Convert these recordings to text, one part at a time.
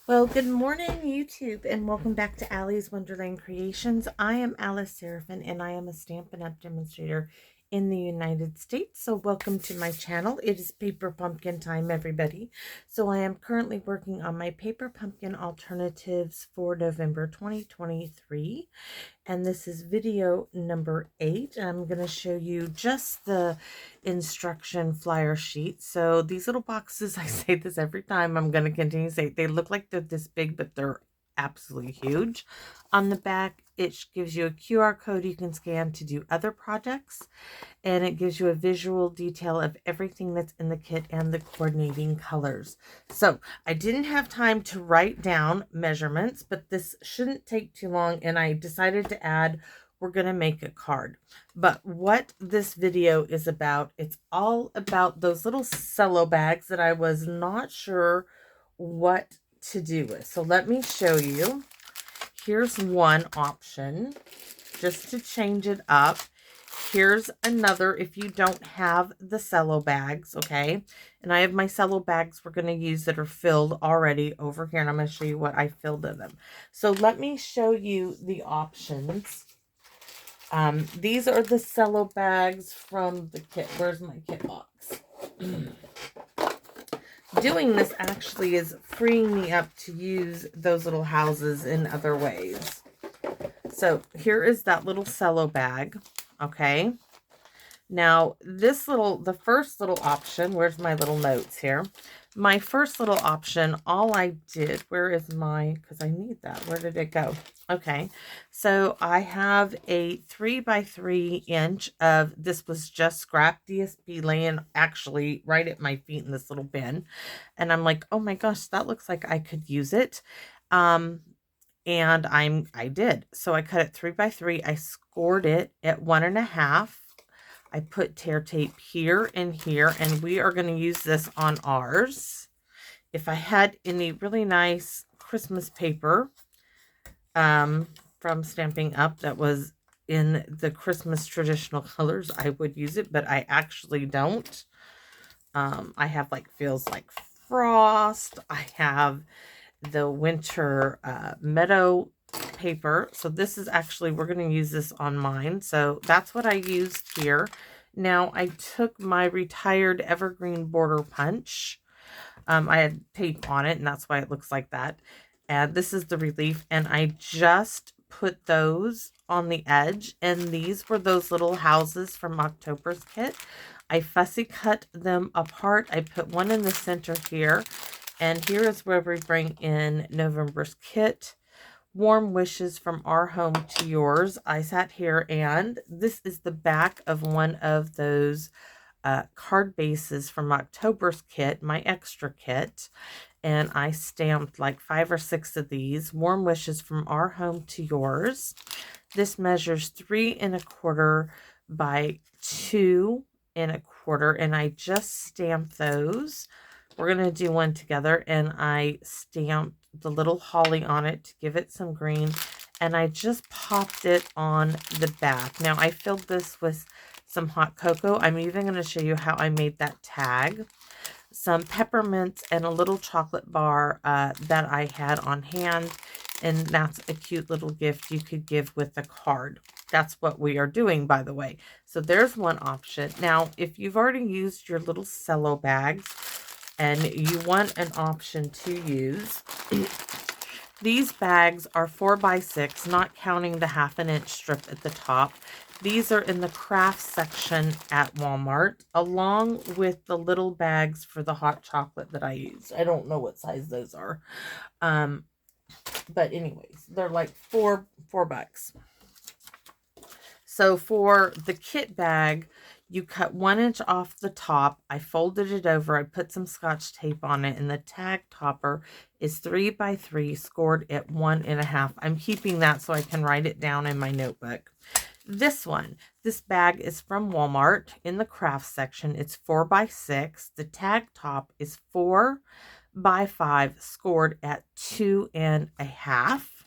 Well, good morning, YouTube, and welcome back to Allie's Wonderland Creations. I am Alice Seraphin, and I am a Stampin' Up! Demonstrator in the United States. So welcome to my channel. It is Paper Pumpkin time, everybody. So I am currently working on my Paper Pumpkin alternatives for November 2023. And this is video number 8. And I'm going to show you just the instruction flyer sheet. So these little boxes, I say this every time, I'm going to continue to say, they look like they're this big, but they're absolutely huge. On the back, it gives you a QR code you can scan to do other projects, and it gives you a visual detail of everything that's in the kit and the coordinating colors. So I didn't have time to write down measurements, but this shouldn't take too long, and I decided to add, we're going to make a card. But what this video is about, it's all about those little cello bags that I was not sure what to do with. So let me show you. Here's one option just to change it up. Here's another if you don't have the cello bags, okay? And I have my cello bags we're going to use that are filled already over here, and I'm going to show you what I filled in them. So let me show you the options. These are the cello bags from the kit. Where's my kit box? Doing this actually is freeing me up to use those little houses in other ways. So here is that little cello bag, okay? Now the first little option, where's my little notes here? My first little option, all I did, where is my, because I need that, where did it go? Okay, so I have a 3x3 inch of, this was just scrap DSP laying actually right at my feet in this little bin. And I'm like, oh my gosh, that looks like I could use it. And I did. So I cut it 3x3. I scored it at 1.5. I put tear tape here and here, and we are going to use this on ours. If I had any really nice Christmas paper from Stampin' Up! That was in the Christmas traditional colors, I would use it, but I actually don't. I have feels like frost. I have the winter meadow paper. So this is actually, we're going to use this on mine. So that's what I used here. Now I took my retired evergreen border punch. I had tape on it, and that's why it looks like that. And this is the relief, and I just put those on the edge, and these were those little houses from October's kit. I fussy cut them apart. I put one in the center here, and here is where we bring in November's kit. Warm wishes from our home to yours. I sat here, and this is the back of one of those card bases from October's kit, my extra kit. And I stamped like 5 or 6 of these. Warm wishes from our home to yours. This measures 3 1/4 by 2 1/4, and I just stamped those. We're going to do one together, and I stamped the little holly on it to give it some green, and I just popped it on the back. Now I filled this with some hot cocoa. I'm even going to show you how I made that tag. Some peppermints and a little chocolate bar that I had on hand, and that's a cute little gift you could give with a card. That's what we are doing, by the way. So there's one option. Now, if you've already used your little cello bags and you want an option to use, these bags are 4x6, not counting the 1/2 inch strip at the top. These are in the craft section at Walmart, along with the little bags for the hot chocolate that I use. I don't know what size those are. But anyways, they're like $4. So for the kit bag, you cut 1 inch off the top. I folded it over. I put some Scotch tape on it, and the tag topper is 3x3, scored at 1.5. I'm keeping that so I can write it down in my notebook. This bag is from Walmart in the craft section. It's 4x6. The tag top is 4x5, scored at 2.5.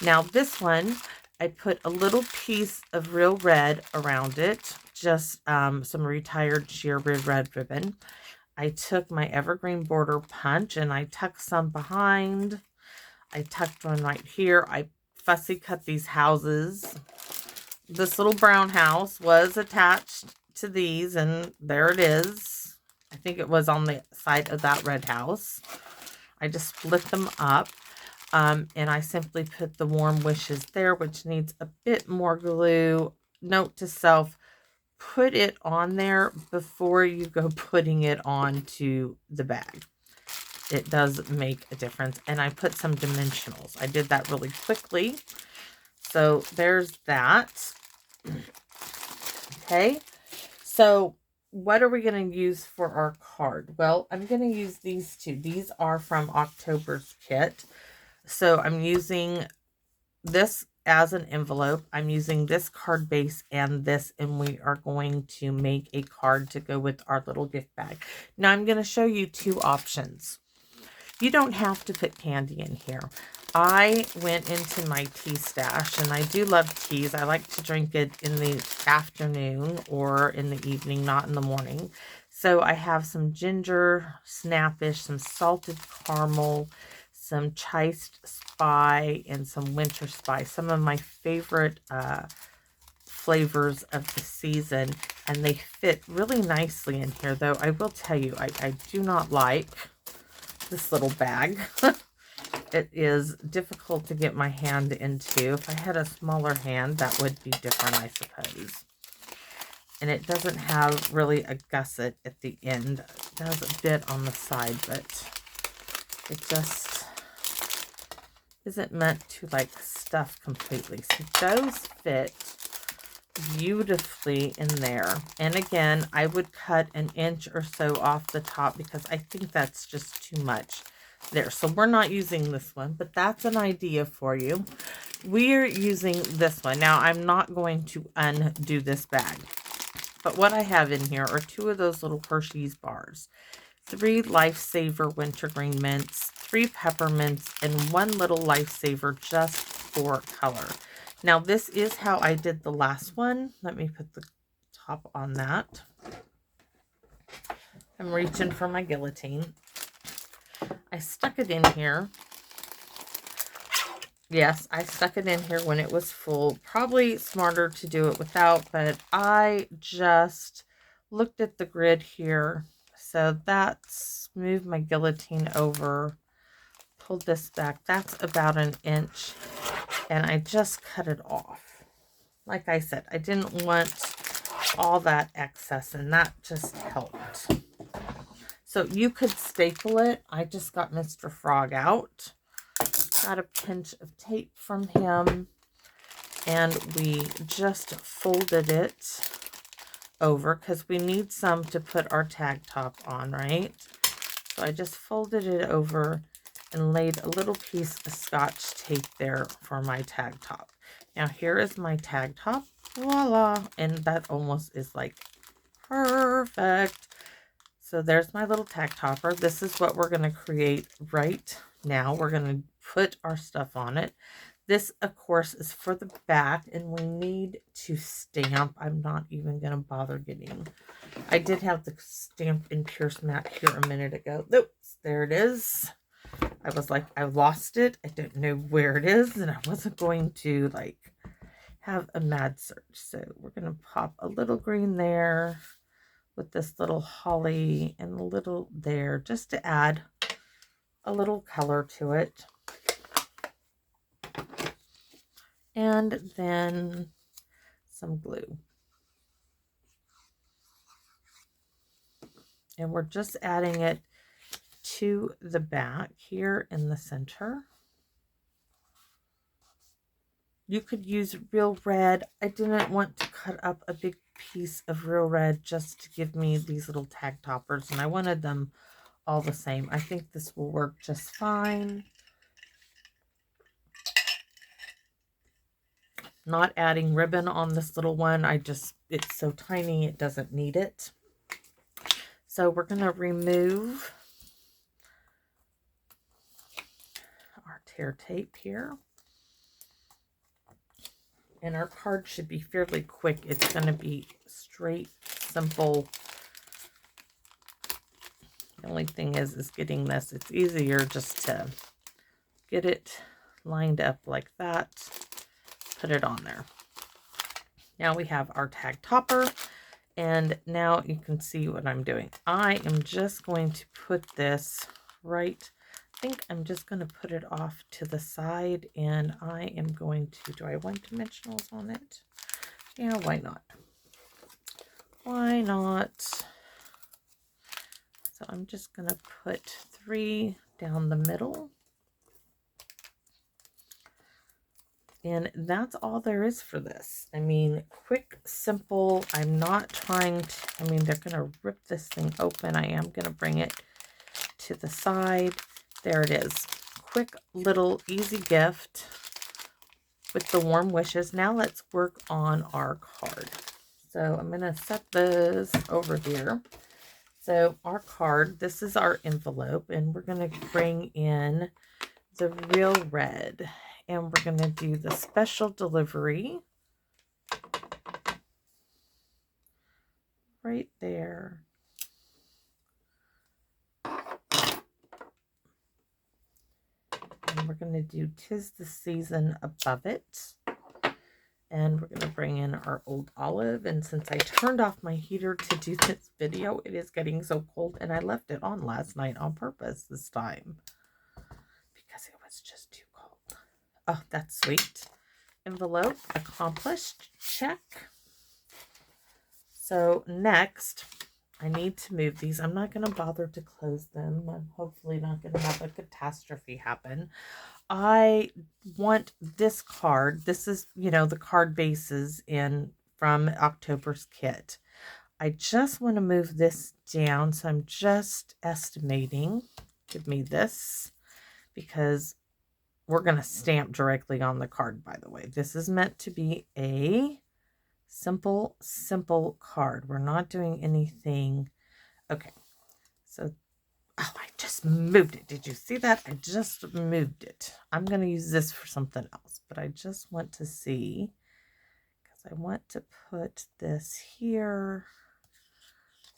Now this one, I put a little piece of real red around it, just some retired sheer red ribbon. I took my evergreen border punch and I tucked some behind. I tucked one right here. I fussy cut these houses. This little brown house was attached to these, and there it is. I think it was on the side of that red house. I just split them up, and I simply put the warm wishes there, which needs a bit more glue. Note to self, put it on there before you go putting it onto the bag. It does make a difference. And I put some dimensionals. I did that really quickly. So there's that. Okay. So what are we going to use for our card? Well, I'm going to use these two. These are from October's kit. So I'm using this as an envelope. I'm using this card base and this, and we are going to make a card to go with our little gift bag. Now I'm going to show you two options. You don't have to put candy in here. I went into my tea stash, and I do love teas. I like to drink it in the afternoon or in the evening, not in the morning. So I have some ginger snappish, some salted caramel, some chiced spy, and some winter spice. Some of my favorite flavors of the season, and they fit really nicely in here, though I will tell you, I do not like this little bag. It is difficult to get my hand into. If I had a smaller hand, that would be different, I suppose. And it doesn't have really a gusset at the end. It does a bit on the side, but it just isn't meant to like stuff completely. So those fit beautifully in there. And again, I would cut an inch or so off the top because I think that's just too much there. So we're not using this one, but that's an idea for you. We're using this one. Now, I'm not going to undo this bag, but what I have in here are two of those little Hershey's bars, 3 Lifesaver wintergreen mints, 3 peppermints, and 1 little Lifesaver just for color. Now, this is how I did the last one. Let me put the top on that. I'm reaching for my guillotine. I stuck it in here. Yes, I stuck it in here when it was full. Probably smarter to do it without, but I just looked at the grid here. So that's moved my guillotine over, pulled this back. That's about an inch, and I just cut it off. Like I said, I didn't want all that excess, and that just helped. So you could staple it. I just got Mr. Frog out. Got a pinch of tape from him. And we just folded it over because we need some to put our tag top on, right? So I just folded it over and laid a little piece of Scotch tape there for my tag top. Now here is my tag top. Voila! And that almost is like perfect. So there's my little tag topper. This is what we're going to create right now. We're going to put our stuff on it. This, of course, is for the back, and we need to stamp. I'm not even going to bother getting... I did have the stamp in Pierce Matte here a minute ago. Oops, there it is. I was like, I lost it. I don't know where it is, and I wasn't going to, like, have a mad search. So we're going to pop a little green there with this little holly and a little there just to add a little color to it. And then some glue. And we're just adding it to the back here in the center. You could use real red. I didn't want to cut up a big piece of real red just to give me these little tag toppers, and I wanted them all the same. I think this will work just fine. Not adding ribbon on this little one. It's so tiny, it doesn't need it. So we're going to remove our tear tape here. And our card should be fairly quick. It's going to be straight, simple. The only thing is getting this. It's easier just to get it lined up like that. Put it on there. Now we have our tag topper. And now you can see what I'm doing. I am just going to put this right. I think I'm just going to put it off to the side, and I am going to, do I want dimensionals on it? Yeah, why not? Why not? So I'm just going to put 3 down the middle. And that's all there is for this. I mean, quick, simple. I'm not trying to, I mean, they're going to rip this thing open. I am going to bring it to the side. There it is. Quick, little, easy gift with the warm wishes. Now let's work on our card. So I'm going to set this over here. So our card, this is our envelope, and we're going to bring in the real red. And we're going to do the special delivery right there. And we're going to do 'Tis the Season above it. And we're going to bring in our old olive. And since I turned off my heater to do this video, it is getting so cold. And I left it on last night on purpose this time, because it was just too cold. Oh, that's sweet. Envelope accomplished. Check. So next, I need to move these. I'm not going to bother to close them. I'm hopefully not going to have a catastrophe happen. I want this card. This is, you know, the card bases from October's kit. I just want to move this down. So I'm just estimating. Give me this, because we're going to stamp directly on the card, by the way. This is meant to be a simple card. We're not doing anything. Okay. So, oh, I just moved it. Did you see that? I just moved it. I'm going to use this for something else, but I just want to see, because I want to put this here.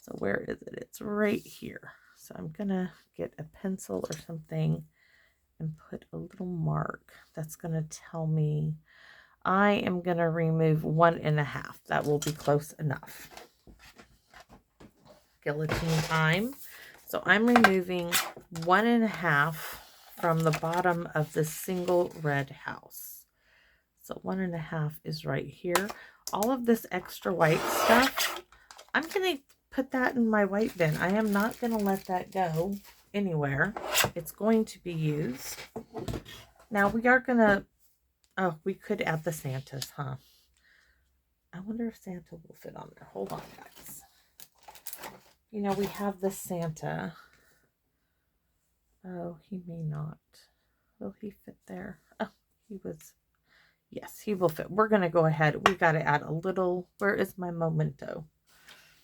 So where is it? It's right here. So I'm going to get a pencil or something and put a little mark that's going to tell me I am going to remove 1.5. That will be close enough. Guillotine time. So I'm removing 1.5 from the bottom of the single red house. So 1.5 is right here. All of this extra white stuff, I'm going to put that in my white bin. I am not going to let that go anywhere. It's going to be used. Now we are going to, oh, we could add the Santas, huh? I wonder if Santa will fit on there. Hold on, guys. You know, we have the Santa. Oh, he may not. Will he fit there? Oh, he was. Yes, he will fit. We're going to go ahead. We got to add a little. Where is my memento?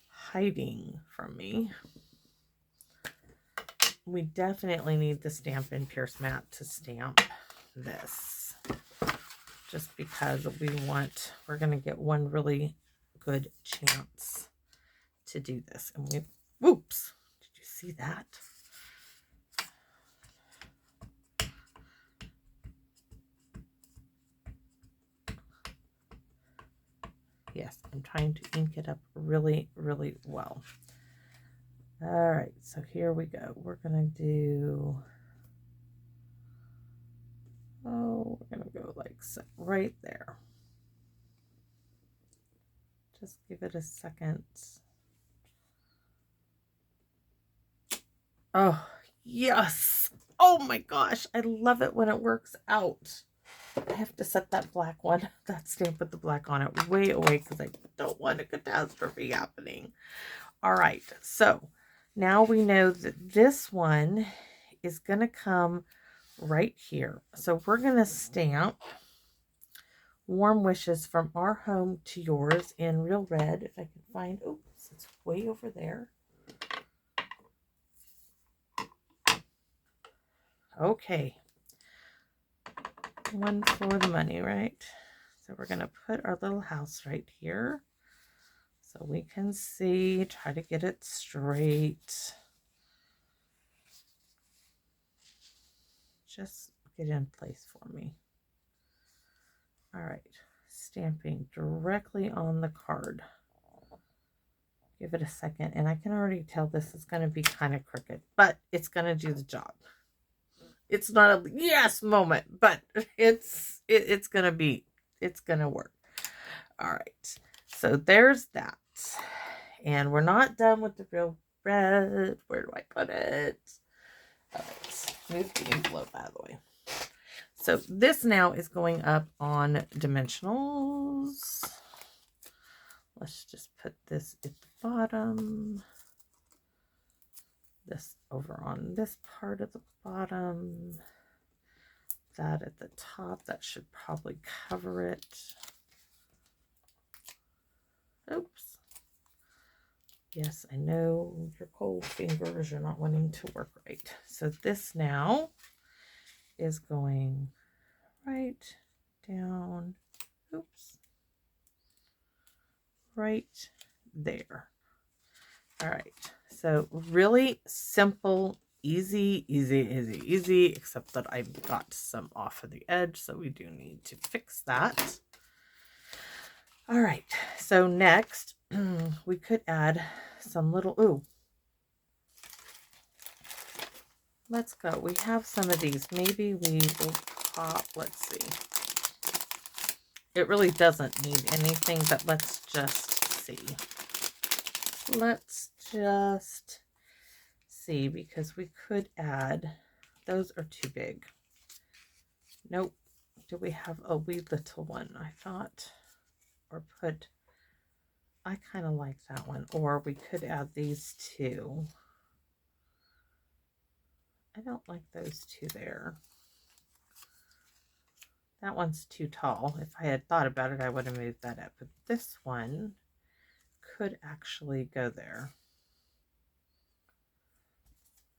Hiding from me. We definitely need the Stampin' Pierce mat to stamp this. Just because we're going to get one really good chance to do this. And whoops, did you see that? Yes, I'm trying to ink it up really, really well. All right, so here we go. We're going to do, oh, we're going to go like right there. Just give it a second. Oh, yes. Oh my gosh, I love it when it works out. I have to set that black one, that stamp with the black on it, way away because I don't want a catastrophe happening. All right, so now we know that this one is going to come right here. So we're going to stamp Warm Wishes from Our Home to Yours in real red. If I can find, oops, it's way over there. Okay. One for the money, right? So we're going to put our little house right here so we can see, try to get it straight. just get in place for me. All right, stamping directly on the card. Give it a second, and I can already tell this is going to be kind of crooked, but it's going to do the job. It's not a yes moment, but it's going to be, it's going to work. All right, so there's that. And we're not done with the real red. Where do I put it? All right, move the envelope out of the way. So this now is going up on dimensionals. Let's just put this at the bottom. This over on this part of the bottom. That at the top. That should probably cover it. Oops. Yes, I know your cold fingers, you're not wanting to work right. So this now is going right down, oops, right there. All right, so really simple, easy, except that I've got some off of the edge, so we do need to fix that. All right, so next we could add some little, ooh, let's go. We have some of these. Maybe we will pop, let's see. It really doesn't need anything, but let's just see. Let's just see, because we could add, those are too big. Nope. Do we have a wee little one? I thought, or put, I kind of like that one. Or we could add these two. I don't like those two there. That one's too tall. If I had thought about it, I would have moved that up. But this one could actually go there.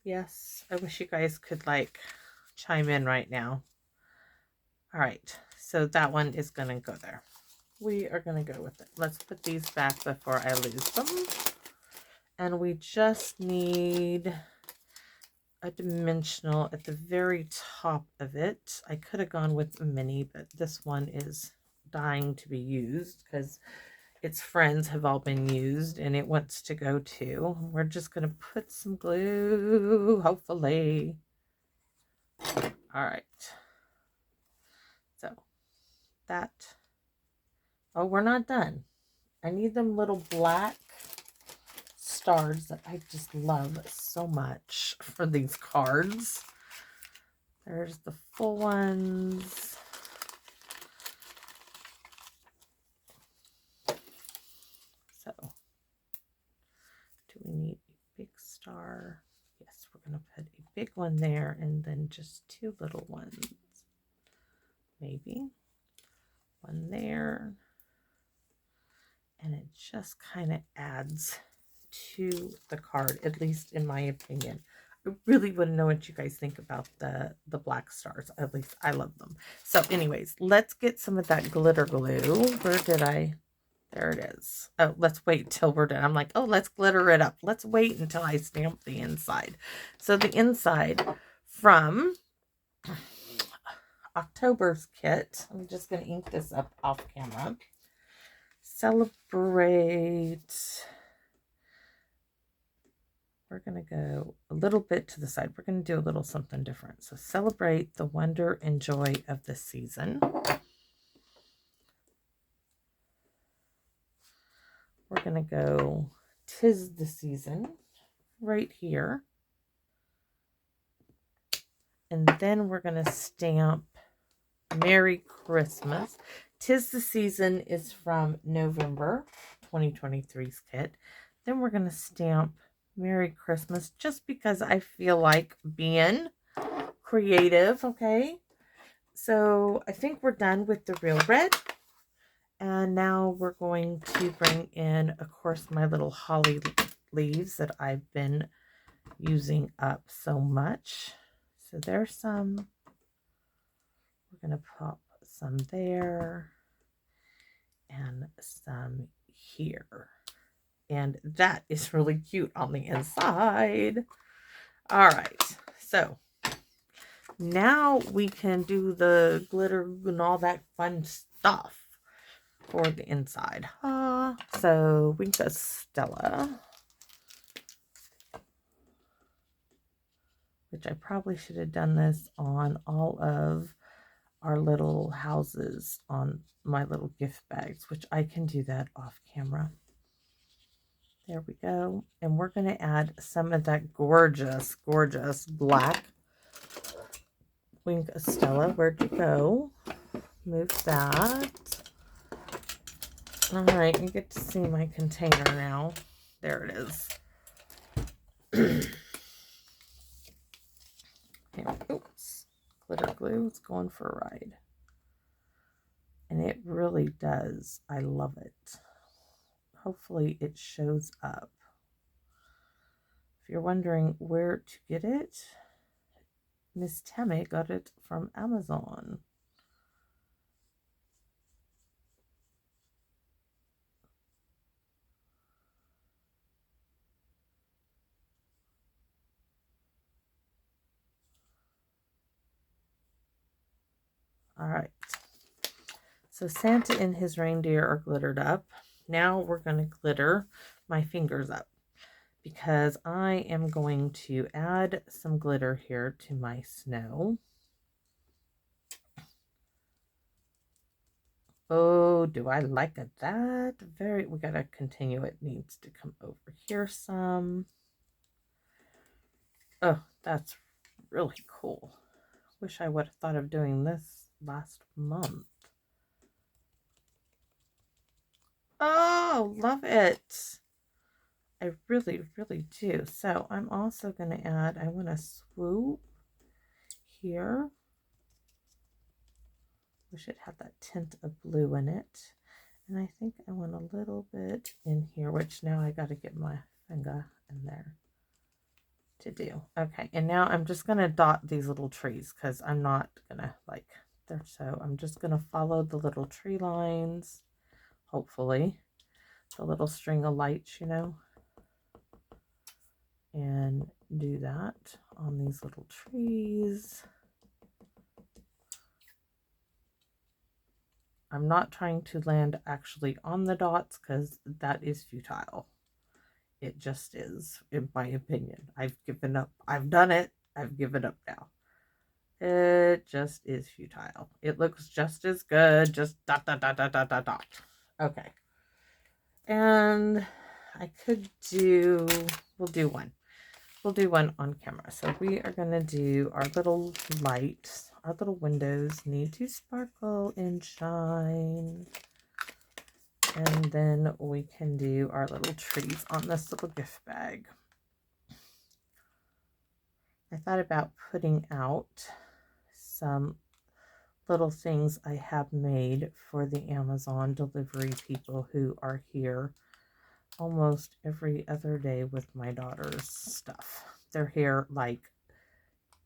Yes, I wish you guys could like chime in right now. All right, so that one is going to go there. We are going to go with it. Let's put these back before I lose them. And we just need a dimensional at the very top of it. I could have gone with a mini, but this one is dying to be used because its friends have all been used and it wants to go too. We're just going to put some glue, hopefully. All right. So that, oh, we're not done. I need them little black stars that I just love so much for these cards. There's the full ones. So, do we need a big star? Yes, we're going to put a big one there and then just two little ones. Maybe one there. And it just kind of adds to the card, at least in my opinion. I really want to know what you guys think about the black stars. At least I love them. So anyways, let's get some of that glitter glue. Where did I? There it is. Oh, let's wait till we're done. I'm like, oh, let's glitter it up. Let's wait until I stamp the inside. So the inside from October's kit. I'm just going to ink this up off camera. Celebrate. We're going to go a little bit to the side. We're going to do a little something different. So celebrate the wonder and joy of the season. We're going to go 'tis the season right here. And then we're going to stamp Merry Christmas. 'Tis the season is from November 2023's kit. Then we're going to stamp Merry Christmas just because I feel like being creative, okay? So I think we're done with the real red. And now we're going to bring in, of course, my little holly leaves that I've been using up so much. So there's some. We're going to pop some there and some here. And that is really cute on the inside. All right. So Now we can do the glitter and all that fun stuff for the inside. So we got Stella, which I probably should have done this on all of our little houses on my little gift bags, which I can do that off camera. There we go. And we're going to add some of that gorgeous, gorgeous black Wink of Stella. Where'd you go? Move that. All right, you get to see my container now. There it is. Oops. Glitter glue. It's going for a ride. And it really does. I love it. Hopefully it shows up. If you're wondering where to get it, Miss Tammy got it from Amazon. All right. So Santa and his reindeer are glittered up. Now we're going to glitter my fingers up, because I am going to add some glitter here to my snow. Oh, do I like that? We gotta continue. It needs to come over here some. Oh, that's really cool. Wish I would have thought of doing this last month. Oh, love it. I really, really do. So I'm also going to add, I want to swoop here. Wish it had that tint of blue in it. And I think I want a little bit in here, which now I got to get my finger in there to do. Okay, and now I'm just going to dot these little trees, because I'm not going to like, so I'm just going to follow the little tree lines, hopefully. The little string of lights, you know, and do that on these little trees. I'm not trying to land actually on the dots, because that is futile. It just is, in my opinion. I've given up. I've done it. I've given up now. It just is futile. It looks just as good. Just dot, dot, dot, dot, dot, dot, dot. Okay. And I could do, we'll do one. We'll do one on camera. So we are going to do our little lights. Our little windows need to sparkle and shine. And then we can do our little trees on this little gift bag. I thought about putting out some little things I have made for the Amazon delivery people who are here almost every other day with my daughter's stuff. They're here like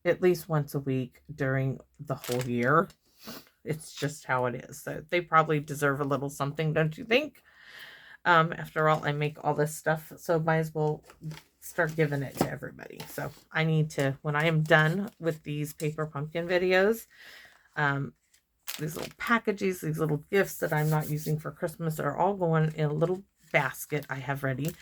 at least once a week during the whole year. It's just how it is. So they probably deserve a little something, don't you think? After all, I make all this stuff, so might as well start giving it to everybody. So I need to, when I am done with these paper pumpkin videos, these little packages, these little gifts that I'm not using for Christmas are all going in a little basket I have ready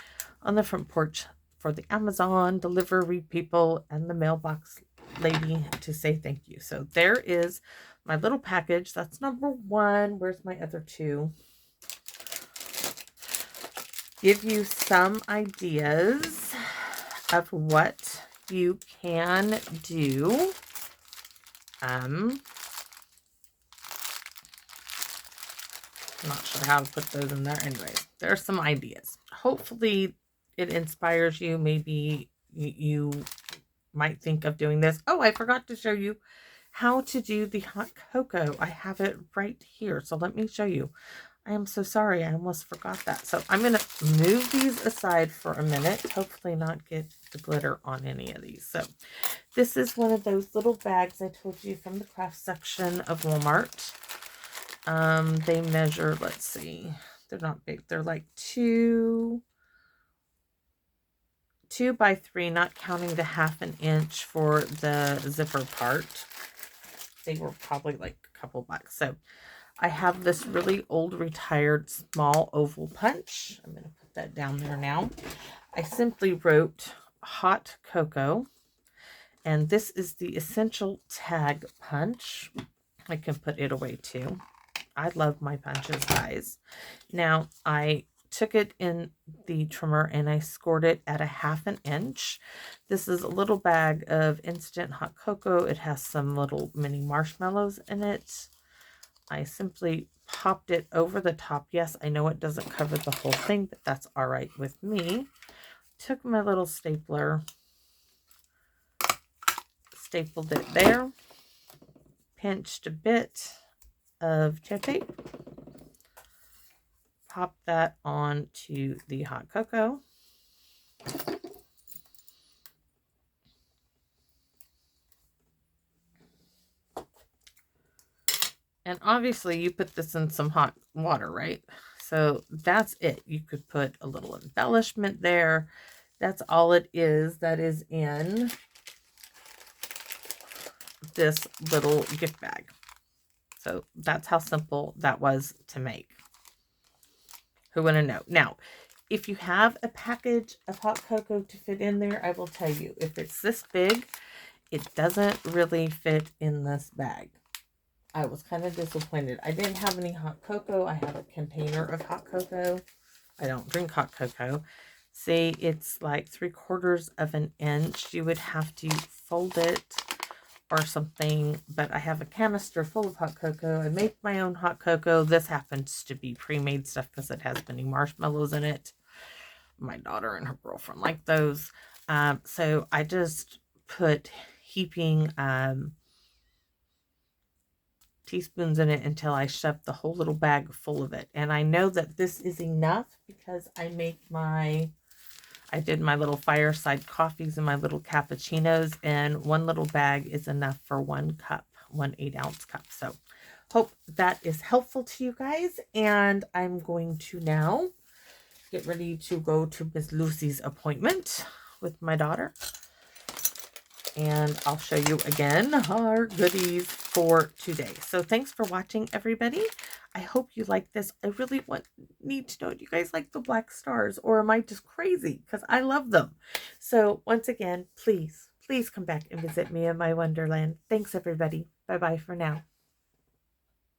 on the front porch for the Amazon delivery people and the mailbox lady to say thank you. So there is my little package. That's number one. Where's my other two? Give you some ideas of what you can do. I'm not sure how to put those in there. Anyway, there are some ideas. Hopefully it inspires you. Maybe you might think of doing this. Oh, I forgot to show you how to do the hot cocoa. I have it right here. So let me show you. I am so sorry. I almost forgot that. So I'm going to move these aside for a minute. Hopefully not get the glitter on any of these. So this is one of those little bags I told you from the craft section of Walmart. They measure, let's see, they're not big. They're like two 2 by 3, not counting the 1/2 inch for the zipper part. They were probably like a couple bucks. So I have this really old retired small oval punch. I'm going to put that down there now. I simply wrote hot cocoa, and this is the essential tag punch. I can put it away too. I love my punches, guys. Now, I took it in the trimmer and I scored it at a 1/2 inch. This is a little bag of instant hot cocoa. It has some little mini marshmallows in it. I simply popped it over the top. Yes, I know it doesn't cover the whole thing, but that's all right with me. Took my little stapler, stapled it there, pinched a bit of tape, pop that onto the hot cocoa. And obviously you put this in some hot water, right? So that's it. You could put a little embellishment there. That's all it is that is in this little gift bag. So that's how simple that was to make. Who want to know? Now, if you have a package of hot cocoa to fit in there, I will tell you, if it's this big, it doesn't really fit in this bag. I was kind of disappointed. I didn't have any hot cocoa. I have a container of hot cocoa. I don't drink hot cocoa. See, it's like 3/4 of an inch. You would have to fold it or something, but I have a canister full of hot cocoa. I make my own hot cocoa. This happens to be pre-made stuff because it has mini marshmallows in it. My daughter and her girlfriend like those. So I just put heaping teaspoons in it until I shoved the whole little bag full of it. And I know that this is enough because I did my little fireside coffees and my little cappuccinos, and one little bag is enough for 1 cup, 1 8-ounce cup. So hope that is helpful to you guys. And I'm going to now get ready to go to Miss Lucy's appointment with my daughter. And I'll show you again our goodies for today. So thanks for watching, everybody. I hope you like this. I really need to know, do you guys like the black stars, or am I just crazy? Because I love them. So once again, please come back and visit me in my wonderland. Thanks, everybody. Bye-bye for now.